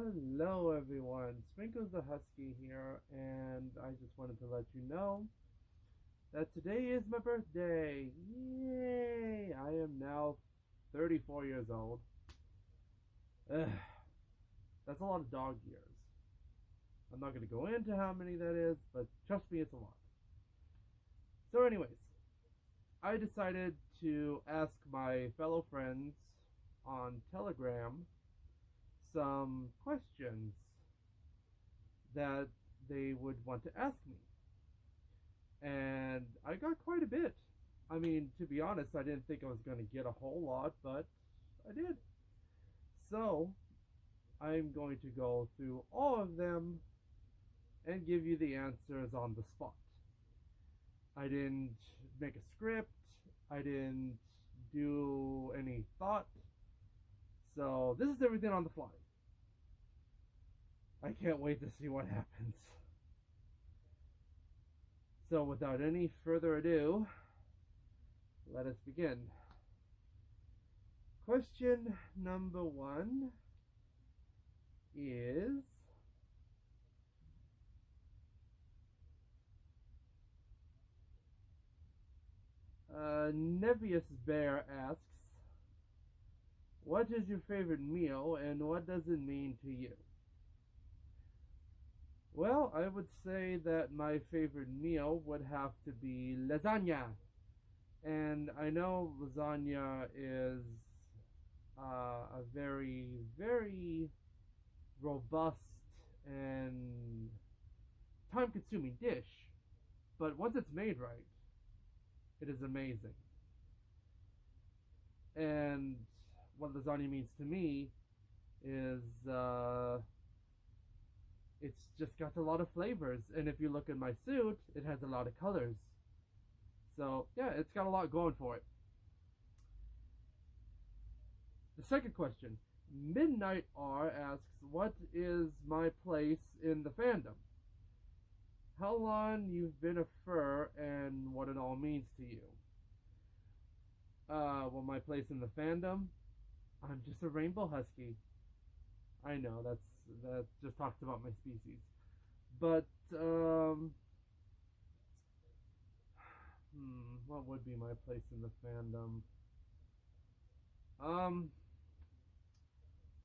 Hello everyone, Sprinkles the Husky here, and I just wanted to let you know that today is my birthday. Yay! I am now 34 years old. Ugh, that's a lot of dog years. I'm not going to go into how many that is, but trust me, it's a lot. So anyways, I decided to ask my fellow friends on Telegram some questions that they would want to ask me. And I got quite a bit. I mean, to be honest, I didn't think I was going to get a whole lot, but I did. So, I'm going to go through all of them and give you the answers on the spot. I didn't make a script. I didn't do any thought. So, this is everything on the fly. I can't wait to see what happens. So without any further ado, let us begin. Question number 1 is, Nevious Bear asks, what is your favorite meal and what does it mean to you? Well, I would say that my favorite meal would have to be lasagna. And I know lasagna is a very, very robust and time-consuming dish. But once it's made right, it is amazing. And what lasagna means to me is it's just got a lot of flavors, and if you look at my suit, it has a lot of colors. So yeah, it's got a lot going for it. The second question, Midnight R asks, what is my place in the fandom? How long you've been a fur and what it all means to you? Well, my place in the fandom, I'm just a rainbow husky. I know that just talks about my species, but what would be my place in the fandom?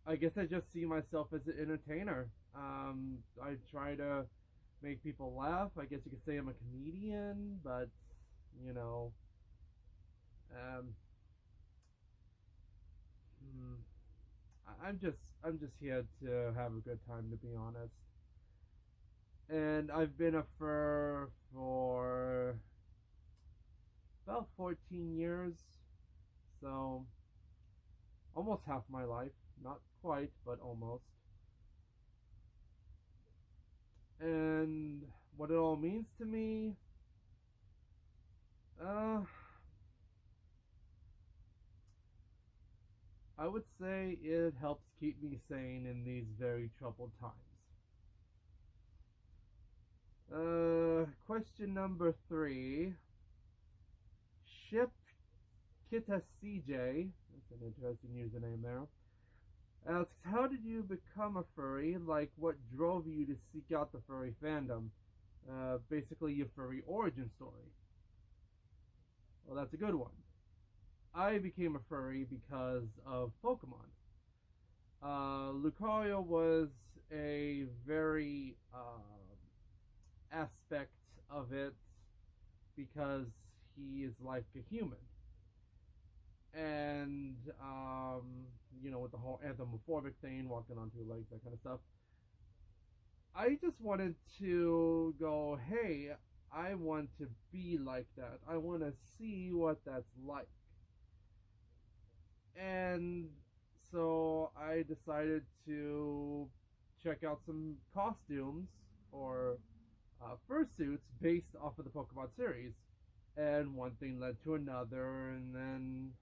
I guess I just see myself as an entertainer. I try to make people laugh. I guess you could say I'm a comedian, but you know, um, hmm, I'm just here to have a good time, to be honest. And I've been a fur for about 14 years, so almost half my life. Not quite, but almost. And what it all means to me, uh, I would say it helps keep me sane in these very troubled times. Question number 3. Ship Kita CJ, that's an interesting username there, asks, how did you become a furry? Like, what drove you to seek out the furry fandom? Basically, your furry origin story. Well, that's a good one. I became a furry because of Pokemon. Lucario was a very aspect of it because he is like a human. And, with the whole anthropomorphic thing, walking on 2 legs, that kind of stuff. I just wanted to go, hey, I want to be like that. I want to see what that's like. And so I decided to check out some costumes or fursuits based off of the Pokemon series. And one thing led to another, and then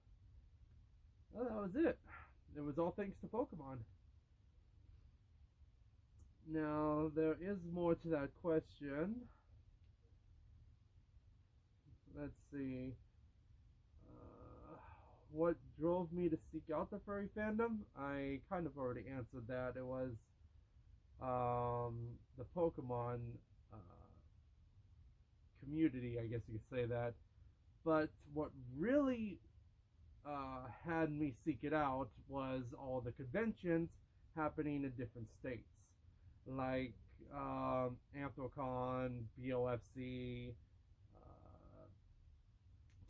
well, that was it. It was all thanks to Pokemon. Now, there is more to that question. Let's see. What drove me to seek out the furry fandom? I kind of already answered that. It was the Pokemon uh, community, I guess you could say that. But what really had me seek it out was all the conventions happening in different states, like Anthrocon, BOFC, uh,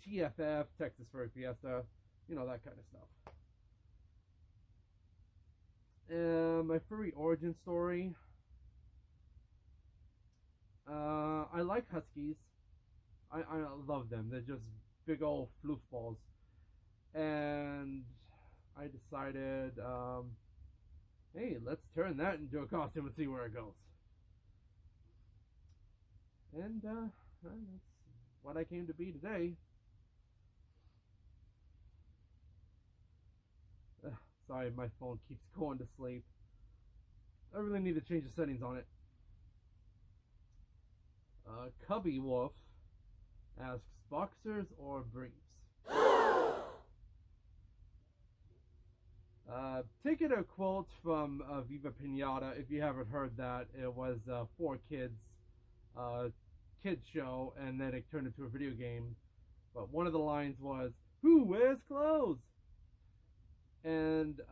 TFF, Texas Furry Fiesta, that kind of stuff. My furry origin story. I like huskies. I love them. They're just big old floofballs. And I decided, hey, let's turn that into a costume and see where it goes. And that's what I came to be today. Sorry, my phone keeps going to sleep. I really need to change the settings on it. Cubby Wolf asks, boxers or briefs? Taking a quote from Viva Pinata, if you haven't heard that, it was four kids show, and then it turned into a video game. But one of the lines was, "Who wears clothes?" And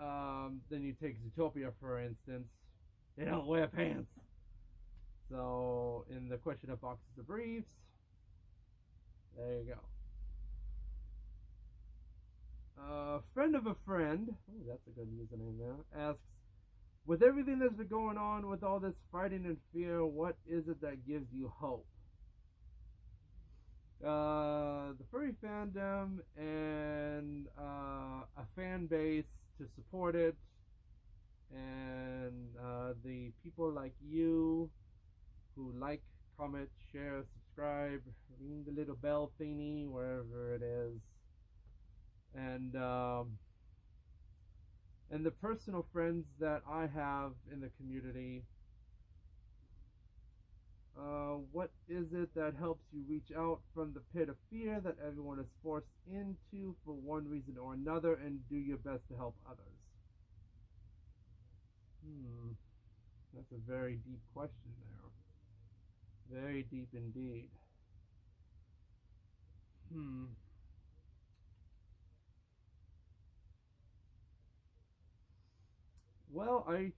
then you take Zootopia, for instance. They don't wear pants. So, in the question of boxes or briefs, there you go. Friend of a friend, ooh, that's a good username there, asks, with everything that's been going on with all this fighting and fear, what is it that gives you hope? The furry fandom and a fan base to support it, and the people like you who like, comment, share, subscribe, ring the little bell thingy wherever it is, and the personal friends that I have in the community. What is it that helps you reach out from the pit of fear that everyone is forced into for one reason or another, and do your best to help others? That's a very deep question there. Very deep indeed. Well, I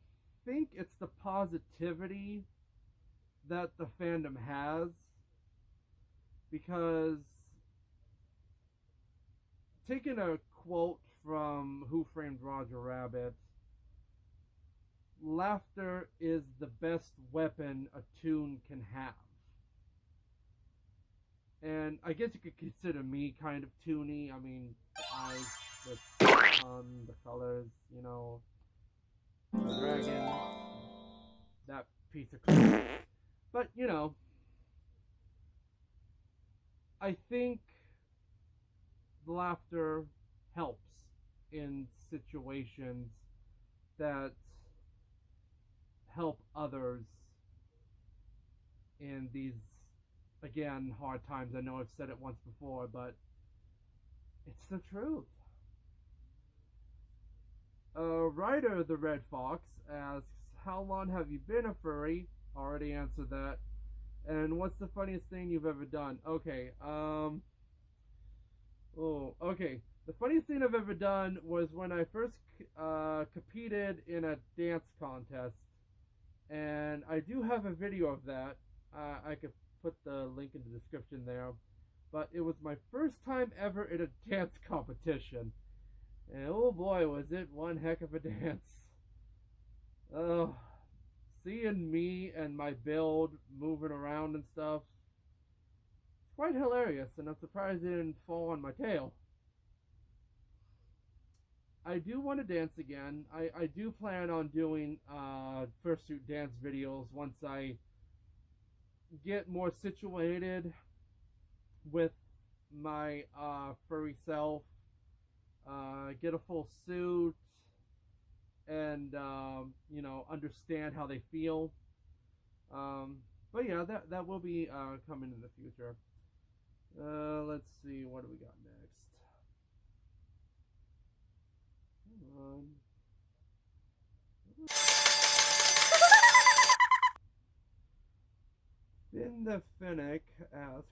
think it's the positivity that the fandom has, because taking a quote from Who Framed Roger Rabbit, laughter is the best weapon a toon can have. And I guess you could consider me kind of toony. I mean, eyes, the sun, the colors, the dragon, that piece of crap. But, I think laughter helps in situations that help others in these, again, hard times. I know I've said it once before, but it's the truth. Ryder the Red Fox asks, how long have you been a furry? Already answered that. And what's the funniest thing you've ever done? Okay, okay. The funniest thing I've ever done was when I first competed in a dance contest. And I do have a video of that. I could put the link in the description there. But it was my first time ever in a dance competition. And oh boy, was it one heck of a dance. Oh, seeing me and my build moving around and stuff, it's quite hilarious, and I'm surprised it didn't fall on my tail. I do want to dance again. I do plan on doing fursuit dance videos once I get more situated with my furry self, get a full suit, and understand how they feel. But yeah, that will be coming in the future. Let's see, what do we got next? Come on. Funfetti asks,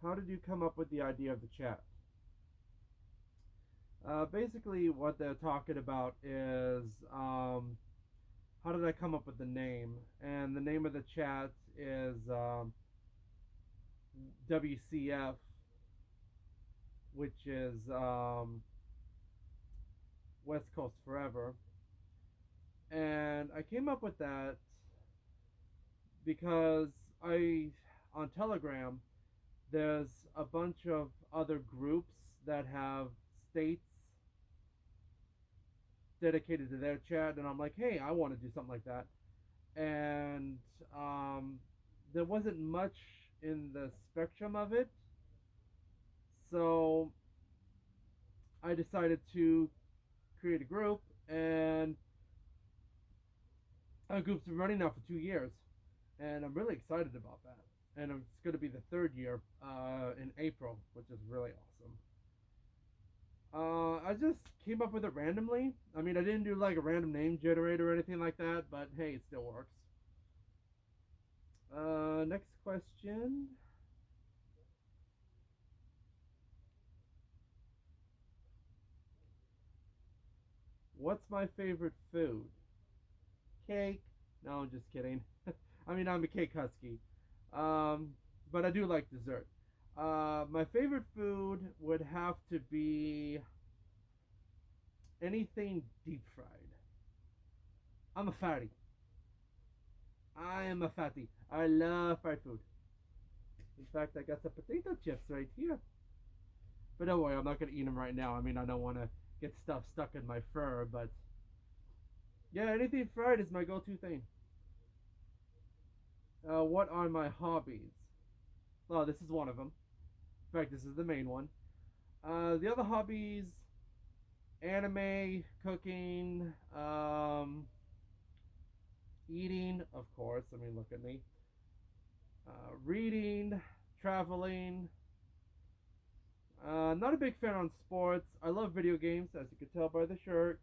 how did you come up with the idea of the chat? Basically, what they're talking about is how did I come up with the name? And the name of the chat is WCF, which is West Coast Forever. And I came up with that because on Telegram, there's a bunch of other groups that have states dedicated to their chat, and I'm like, hey, I want to do something like that. And there wasn't much in the spectrum of it, so I decided to create a group, and our group's been running now for 2 years, and I'm really excited about that. And it's going to be the third year in April, which is really awesome. I just came up with it randomly. I mean, I didn't do like a random name generator or anything like that, but hey, it still works. Next question. What's my favorite food? Cake. No, I'm just kidding. I mean, I'm a cake husky. Um, but I do like dessert. My favorite food would have to be anything deep fried. I'm a fatty. I am a fatty. I love fried food. In fact, I got some potato chips right here. But don't worry, I'm not going to eat them right now. I mean, I don't want to get stuff stuck in my fur, but yeah, anything fried is my go-to thing. What are my hobbies? Oh, this is one of them. In fact, this is the main one. The other hobbies, anime, cooking, eating, of course. I mean, look at me. Reading, traveling. Not a big fan on sports. I love video games, as you can tell by the shirt.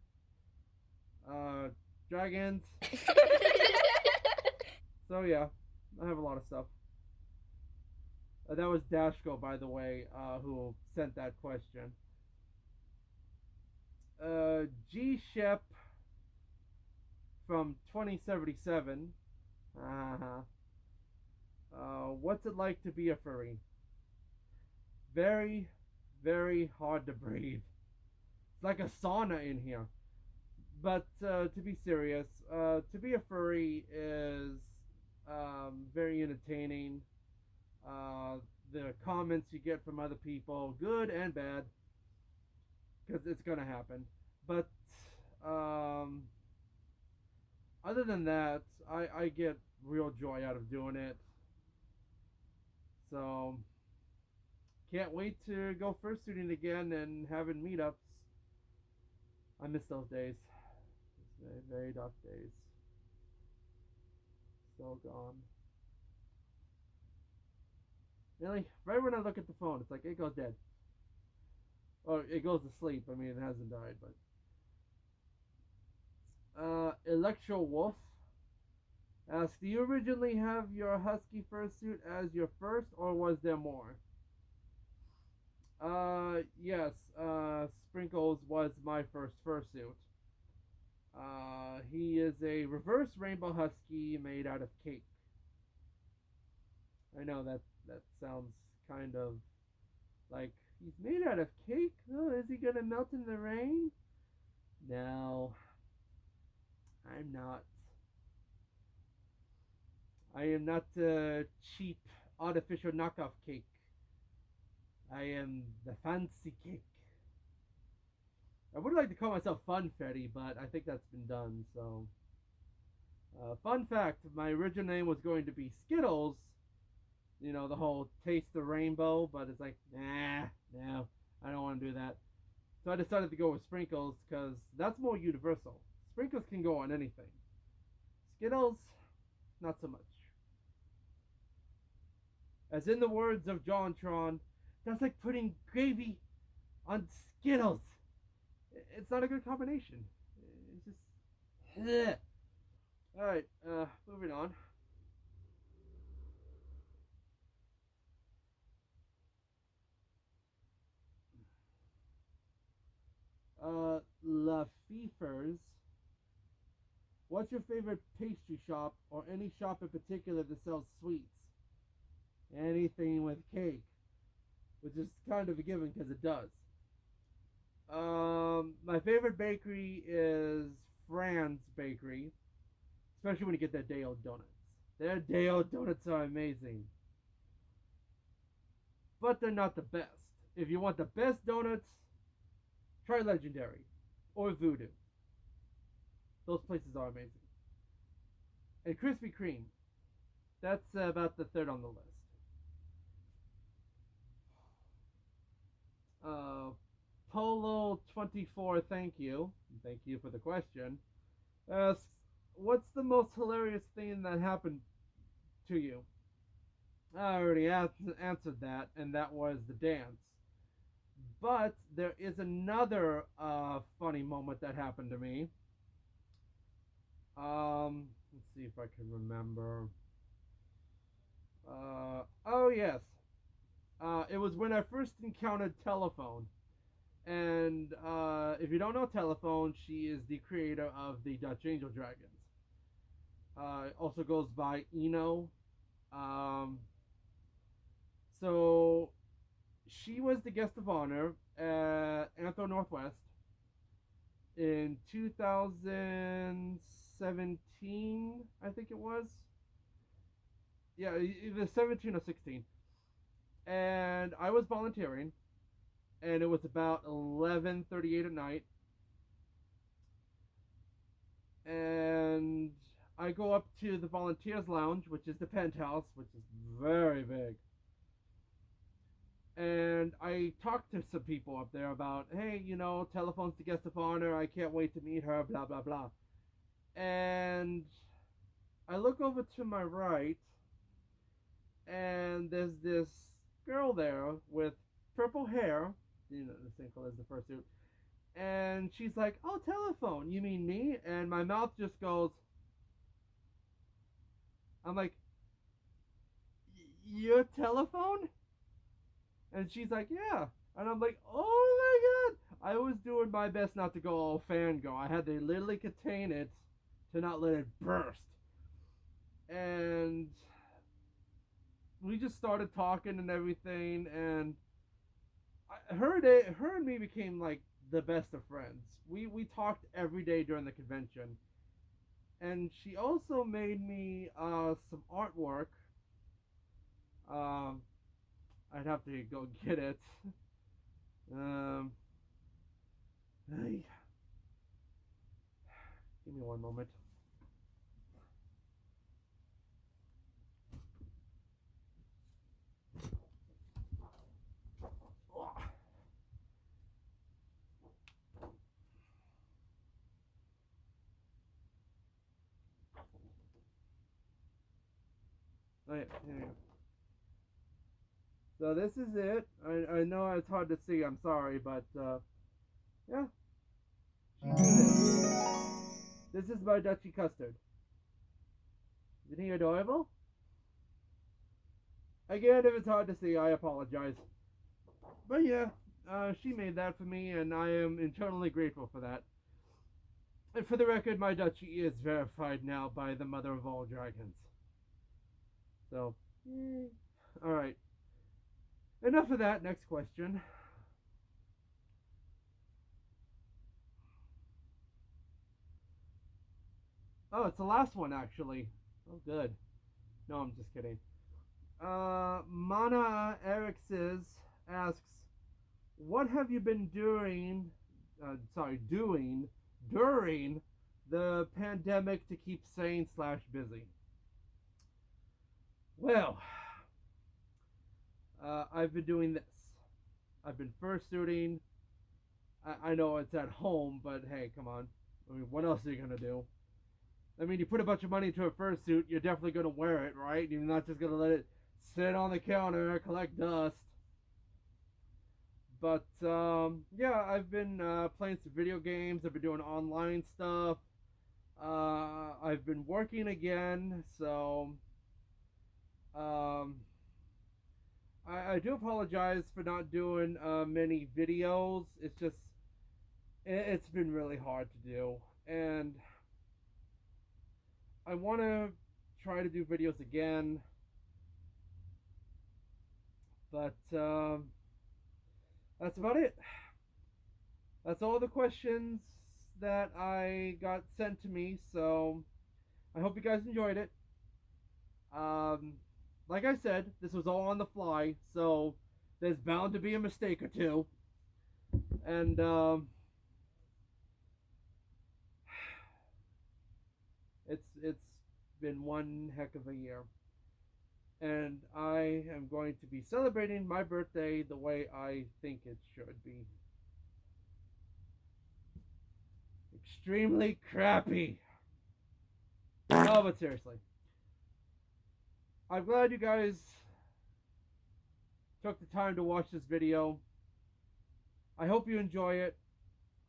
Dragons. So yeah, I have a lot of stuff. That was Dashko, by the way, who sent that question. G Shep from 2077. Uh-huh. What's it like to be a furry? Very, very hard to breathe. It's like a sauna in here. But to be serious, to be a furry is very entertaining. Uh, the comments you get from other people, good and bad, because it's gonna happen. But um, other than that, I get real joy out of doing it. So can't wait to go fursuiting again and having meetups. I miss those days. Those very, very dark days. So gone. Really? Right when I look at the phone, it's like it goes dead. Or it goes to sleep. I mean, it hasn't died, but. Electro Wolf asks, do you originally have your husky fursuit as your first, or was there more? Yes. Sprinkles was my first fursuit. He is a reverse rainbow husky made out of cake. I know that sounds kind of like he's made out of cake. Oh, is he gonna melt in the rain? No, I'm not. I am not cheap artificial knockoff cake. I am the fancy cake. I would like to call myself Funfetti, but I think that's been done. So, fun fact: my original name was going to be Skittles. You know, the whole taste the rainbow, but it's like, nah, no, I don't want to do that. So I decided to go with Sprinkles because that's more universal. Sprinkles can go on anything. Skittles, not so much. As in the words of JonTron, that's like putting gravy on Skittles. It's not a good combination. It's just. Ugh. Alright, moving on. La Fifers. What's your favorite pastry shop or any shop in particular that sells sweets? Anything with cake, which is kind of a given because it does. My favorite bakery is Fran's Bakery, especially when you get their day old donuts. Their day old donuts are amazing, but they're not the best. If you want the best donuts, try Legendary or Voodoo. Those places are amazing. And Krispy Kreme. That's about the third on the list. Uh, Polo24, thank you. Thank you for the question. Asks, what's the most hilarious thing that happened to you? I already answered that, and that was the dance. But there is another funny moment that happened to me. Let's see if I can remember. Oh yes. It was when I first encountered Telephone. And if you don't know Telephone, she is the creator of the Dutch Angel Dragons. Also goes by Eno. Um, so she was the guest of honor at Antho Northwest in 2017, I think it was. Yeah, either 17 or 16. And I was volunteering, and it was about 11:38 at night. And I go up to the volunteers lounge, which is the penthouse, which is very big. And I talked to some people up there about, hey, Telephone's the guest of honor. I can't wait to meet her, blah, blah, blah. And I look over to my right, and there's this girl there with purple hair, the same color as the fursuit. And she's like, oh, Telephone, you mean me? And my mouth just goes, I'm like, your Telephone? And she's like, yeah. And I'm like, oh my god. I was doing my best not to go all fangirl. I had to literally contain it to not let it burst. And we just started talking and everything. And her and me became like the best of friends. We talked every day during the convention. And she also made me some artwork. Um, I'd have to go get it. Um, hey, give me one moment. Oh yeah, here you go. So this is it. I know it's hard to see. I'm sorry, but yeah. This is my Dutchy Custard. Isn't he adorable? Again, if it's hard to see, I apologize. But yeah, she made that for me, and I am eternally grateful for that. And for the record, my Dutchy is verified now by the mother of all dragons. So, alright. Enough of that. Next question. Oh, it's the last one, actually. Oh, good. No, I'm just kidding. Mana Erixes asks, what have you been doing, doing during the pandemic to keep sane / busy? Well, I've been doing this. I've been fursuiting. I know it's at home, but hey, come on. I mean, what else are you going to do? I mean, you put a bunch of money into a fursuit, you're definitely going to wear it, right? You're not just going to let it sit on the counter, collect dust. But, yeah, I've been playing some video games. I've been doing online stuff. I've been working again, so I do apologize for not doing many videos. It's just It's been really hard to do, and I want to try to do videos again, but that's about it. That's all the questions that I got sent to me, so I hope you guys enjoyed it. Um, like I said, this was all on the fly, so there's bound to be a mistake or two. And it's been one heck of a year. And I am going to be celebrating my birthday the way I think it should be. Extremely crappy. No, but seriously. I'm glad you guys took the time to watch this video. I hope you enjoy it.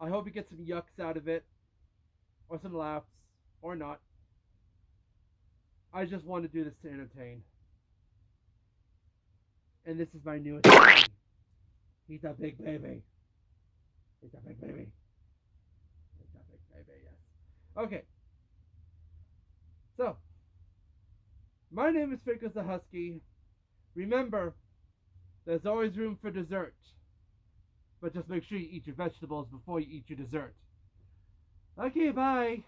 I hope you get some yucks out of it. Or some laughs. Or not. I just want to do this to entertain. And this is my newest baby. He's a big baby. He's a big baby. He's a big baby, yes. Okay. So, my name is Fickles the Husky. Remember, there's always room for dessert. But just make sure you eat your vegetables before you eat your dessert. Okay, bye.